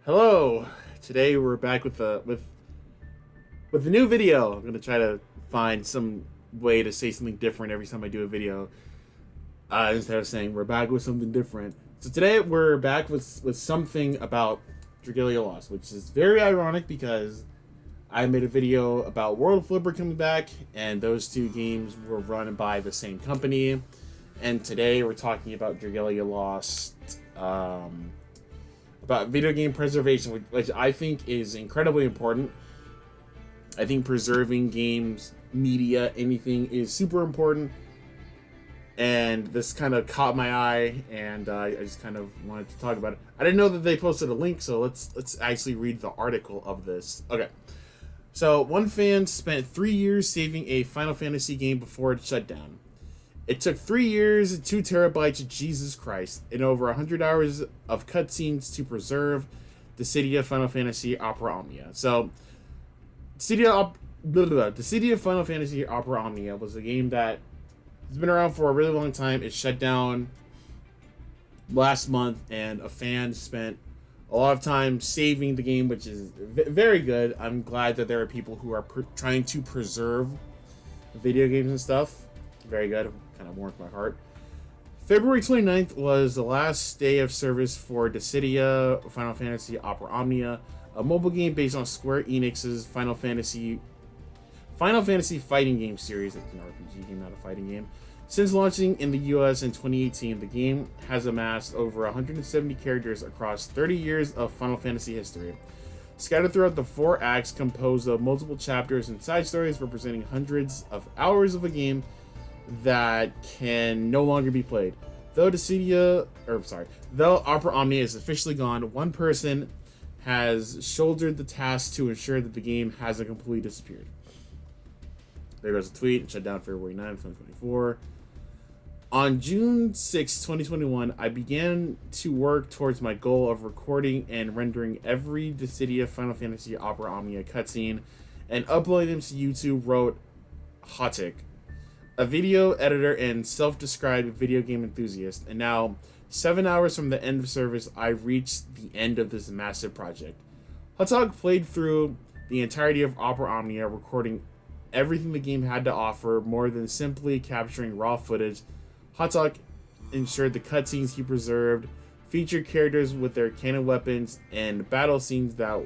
Hello. Today we're back with a new video. I'm gonna try to find some way to say something different every time I do a video. Instead of saying we're back with something different. So today we're back with something about Dragalia Lost, which is very ironic because I made a video about World of Flipper coming back, and those two games were run by the same company. And today we're talking about Dragalia Lost. About video game preservation, which I think is incredibly important. I think preserving games, media, anything is super important. And this kind of caught my eye, and I just kind of wanted to talk about it. I didn't know that they posted a link, so let's actually read the article of this. Okay, so one fan spent 3 years saving a Final Fantasy game before it shut down. It took 3 years, 2 terabytes of Jesus Christ, and over 100 hours of cutscenes to preserve the city of Final Fantasy Opera Omnia. So, the city of Final Fantasy Opera Omnia was a game that has been around for a really long time. It shut down last month, and a fan spent a lot of time saving the game, which is very good. I'm glad that there are people who are trying to preserve video games and stuff. Very good. Kind of warmed my heart. February 29th was the last day of service for Dissidia Final Fantasy Opera Omnia, a mobile game based on Square Enix's Final Fantasy fighting game series. It's an RPG game, not a fighting game. Since launching in the US in 2018, the game has amassed over 170 characters across 30 years of Final Fantasy history. Scattered throughout the 4 acts composed of multiple chapters and side stories representing hundreds of hours of a game that can no longer be played. Though Opera Omnia is officially gone, one person has shouldered the task to ensure that the game hasn't completely disappeared. There goes a tweet, shut down February 9th, 2024. On June 6, 2021, I began to work towards my goal of recording and rendering every Dissidia Final Fantasy Opera Omnia cutscene and uploading them to YouTube, wrote Hotik, a video editor and self-described video game enthusiast, and now, 7 hours from the end of service, I've reached the end of this massive project. Hotog played through the entirety of Opera Omnia, recording everything the game had to offer more than simply capturing raw footage. Hotog ensured the cutscenes he preserved featured characters with their canon weapons and battle scenes that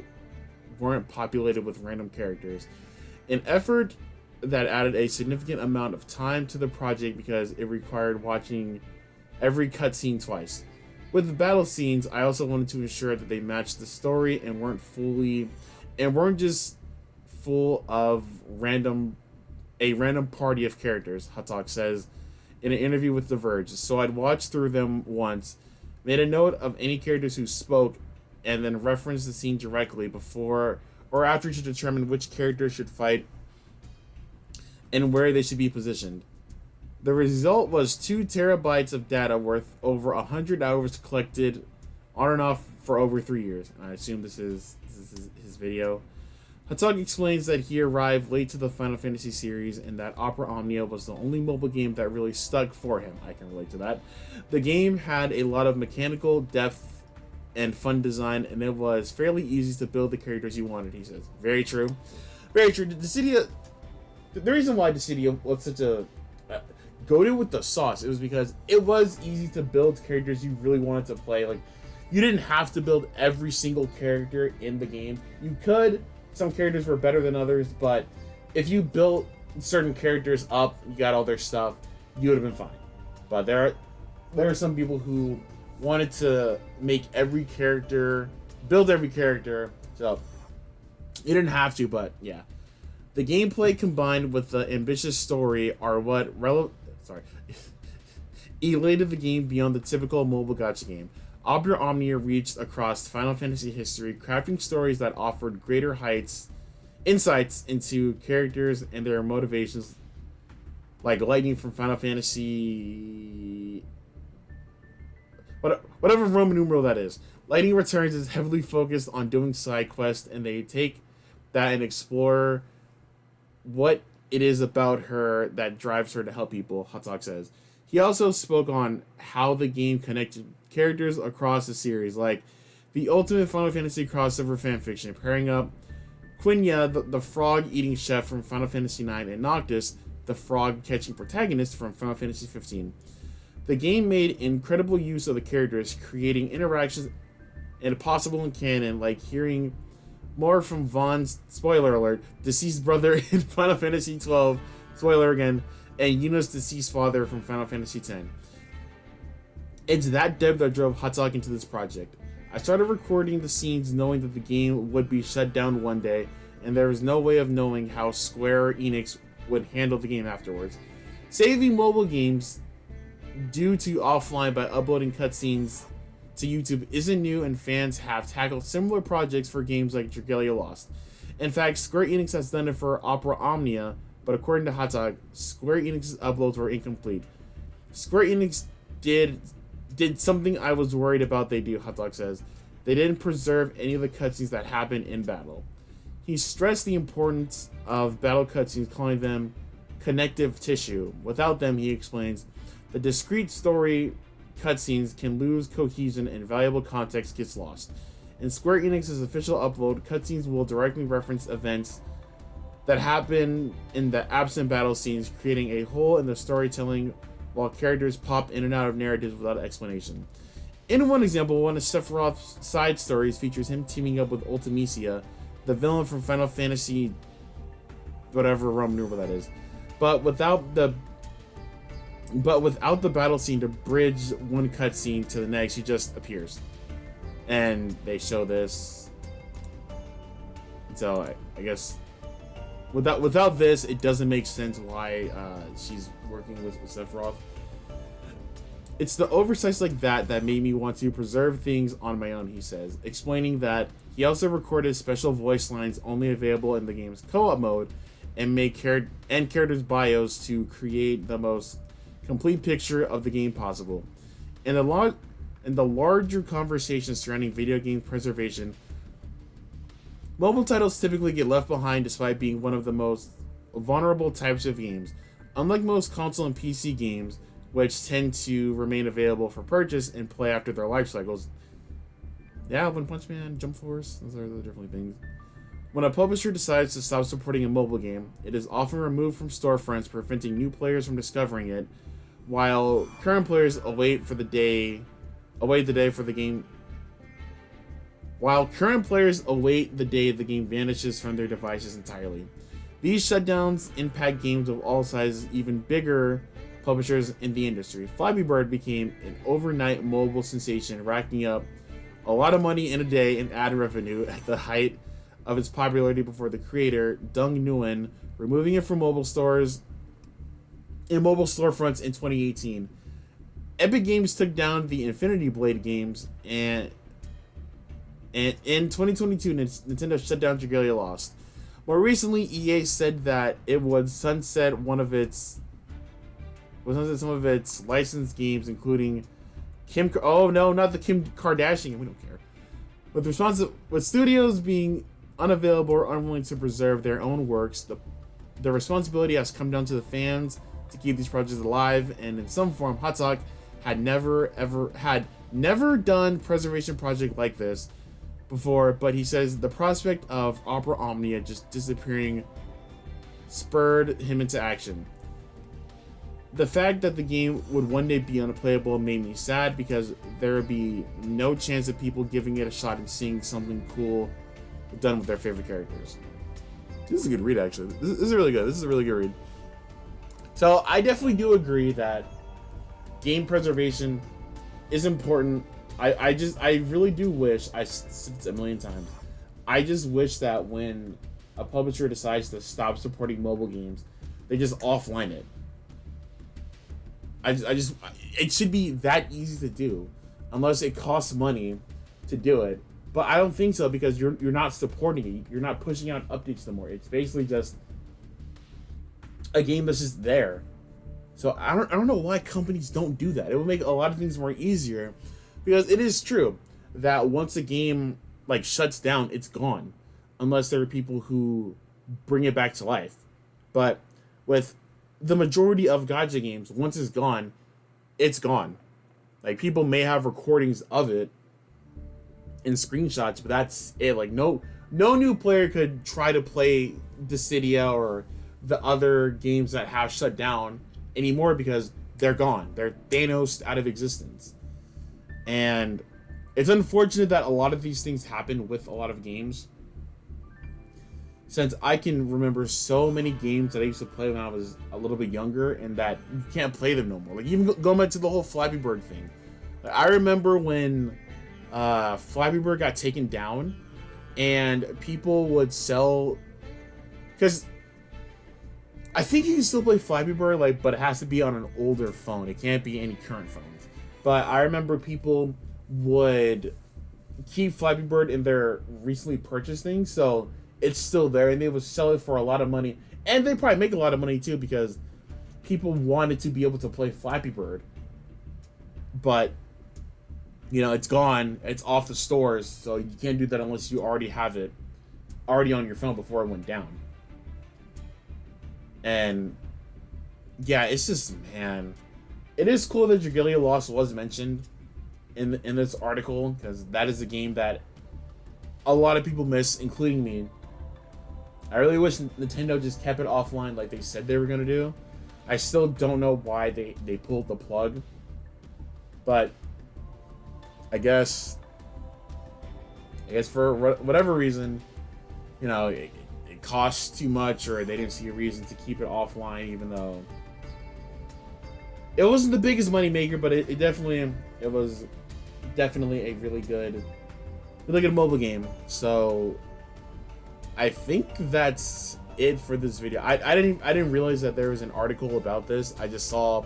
weren't populated with random characters. An effort that added a significant amount of time to the project because it required watching every cutscene twice. With the battle scenes, I also wanted to ensure that they matched the story and weren't just full of a random party of characters, Hatak says in an interview with The Verge. So I'd watched through them once, made a note of any characters who spoke, and then referenced the scene directly before or after to determine which character should fight and where they should be positioned. The result was 2 terabytes of data worth over 100 hours collected on and off for over 3 years. I assume this is his video. Hatog explains that he arrived late to the Final Fantasy series and that Opera Omnia was the only mobile game that really stuck for him. I can relate to that. The game had a lot of mechanical depth and fun design, and it was fairly easy to build the characters you wanted, he says. Very true. Very true. The reason why Dissidia was such a goated with the sauce, it was because it was easy to build characters you really wanted to play. Like, you didn't have to build every single character in the game. You could. Some characters were better than others, but if you built certain characters up, you got all their stuff, you would have been fine. But there are some people who wanted to make every character, build every character, so you didn't have to, but yeah. The gameplay combined with the ambitious story are what elated the game beyond the typical mobile gacha game. Opera Omnia reached across Final Fantasy history, crafting stories that offered greater insights into characters and their motivations, like Lightning from Final Fantasy, whatever Roman numeral that is. Lightning Returns is heavily focused on doing side quests, and they take that and explore what it is about her that drives her to help people, Hatak says. He also spoke on how the game connected characters across the series, like the ultimate Final Fantasy crossover fanfiction, pairing up Quinya, the frog-eating chef from Final Fantasy IX, and Noctis, the frog-catching protagonist from Final Fantasy XV. The game made incredible use of the characters, creating interactions impossible in canon, like hearing more from Vaughn's, spoiler alert, deceased brother in Final Fantasy XII, spoiler again, and Yuna's deceased father from Final Fantasy X. It's that depth that drove Hatak into this project. I started recording the scenes knowing that the game would be shut down one day, and there was no way of knowing how Square Enix would handle the game afterwards. Saving mobile games due to offline by uploading cutscenes to YouTube isn't new, and fans have tackled similar projects for games like Dragalia Lost. In fact, Square Enix has done it for Opera Omnia, but according to Hatak, Square Enix's uploads were incomplete. Square Enix did something I was worried about they do, Hatak says. They didn't preserve any of the cutscenes that happened in battle. He stressed the importance of battle cutscenes, calling them connective tissue. Without them, he explains, the discrete story cutscenes can lose cohesion and valuable context gets lost. In Square Enix's official upload, cutscenes will directly reference events that happen in the absent battle scenes, creating a hole in the storytelling while characters pop in and out of narratives without explanation. In one example, one of Sephiroth's side stories features him teaming up with Ultimisia, the villain from Final Fantasy whatever Roman numeral that is. But without the battle scene to bridge one cutscene to the next, he just appears. And they show this. So I guess without this, it doesn't make sense why she's working with Sephiroth. It's the oversights like that made me want to preserve things on my own, he says, explaining that he also recorded special voice lines only available in the game's co-op mode and made characters' bios to create the most complete picture of the game possible. In the larger conversation surrounding video game preservation, mobile titles typically get left behind despite being one of the most vulnerable types of games. Unlike most console and PC games, which tend to remain available for purchase and play after their life cycles. Yeah, One Punch Man, Jump Force, those are definitely things. When a publisher decides to stop supporting a mobile game, it is often removed from storefronts, preventing new players from discovering it, while current players await the day the game vanishes from their devices entirely. These shutdowns impact games of all sizes, even bigger publishers in the industry. Flappy Bird became an overnight mobile sensation, racking up a lot of money in a day in ad revenue at the height of its popularity before the creator, Dung Nguyen, removing it from mobile storefronts in 2018. Epic Games took down the Infinity Blade games, and in 2022, Nintendo shut down Dragalia Lost. More recently, EA said that it would sunset some of its licensed games, including Kim Kardashian. We don't care. With studios being unavailable or unwilling to preserve their own works, the responsibility has come down to the fans to keep these projects alive, and in some form, Hatak had never done preservation project like this before, but he says the prospect of Opera Omnia just disappearing spurred him into action. The fact that the game would one day be unplayable made me sad, because there would be no chance of people giving it a shot and seeing something cool done with their favorite characters. This is a good read, actually. This is really good. This is a really good read. So I definitely do agree that game preservation is important. I really do wish, I said this a million times, I just wish that when a publisher decides to stop supporting mobile games, they just offline it. It should be that easy to do, unless it costs money to do it. But I don't think so, because you're not supporting it. You're not pushing out updates anymore. It's basically just a game that's just there. So I don't know why companies don't do that. It would make a lot of things more easier, because it is true that once a game shuts down, it's gone, unless there are people who bring it back to life. But with the majority of gacha games, once it's gone, it's gone. People may have recordings of it, and screenshots, but that's it. Like no new player could try to play Dissidia or the other games that have shut down anymore because they're gone. They're Thanos out of existence. And it's unfortunate that a lot of these things happen with a lot of games. Since I can remember so many games that I used to play when I was a little bit younger, and that you can't play them no more. Like even going back to the whole Flappy Bird thing. Like, I remember when Flappy Bird got taken down, and people would sell, because I think you can still play Flappy Bird, like, but it has to be on an older phone. It can't be any current phones. But I remember people would keep Flappy Bird in their recently purchased things, so it's still there, and they would sell it for a lot of money, and they probably make a lot of money too because people wanted to be able to play Flappy Bird. But you know, it's gone, it's off the stores, so you can't do that unless you already have it already on your phone before it went down. And yeah, it's just, man, it is cool that Dragalia Lost was mentioned in this article, because that is a game that a lot of people miss, including me. I really wish Nintendo just kept it offline like they said they were gonna do. I still don't know why they pulled the plug, but I guess for whatever reason, you know, it costs too much, or they didn't see a reason to keep it offline, even though it wasn't the biggest money maker, but it was definitely a really good mobile game. So I think that's it for this video. I didn't realize that there was an article about this. I just saw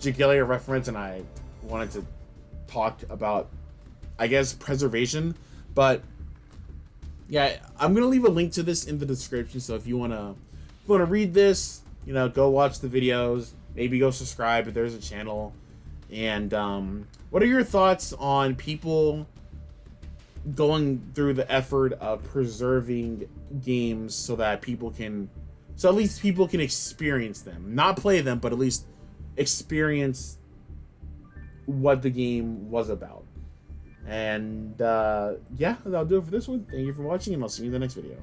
Dragalia reference, and I wanted to talk about, I guess, preservation. But yeah, I'm gonna leave a link to this in the description, so if you wanna read this, you know, go watch the videos, maybe go subscribe if there's a channel. And what are your thoughts on people going through the effort of preserving games so that at least people can experience them, not play them, but at least experience what the game was about? And yeah, that'll do it for this one. Thank you for watching, and I'll see you in the next video.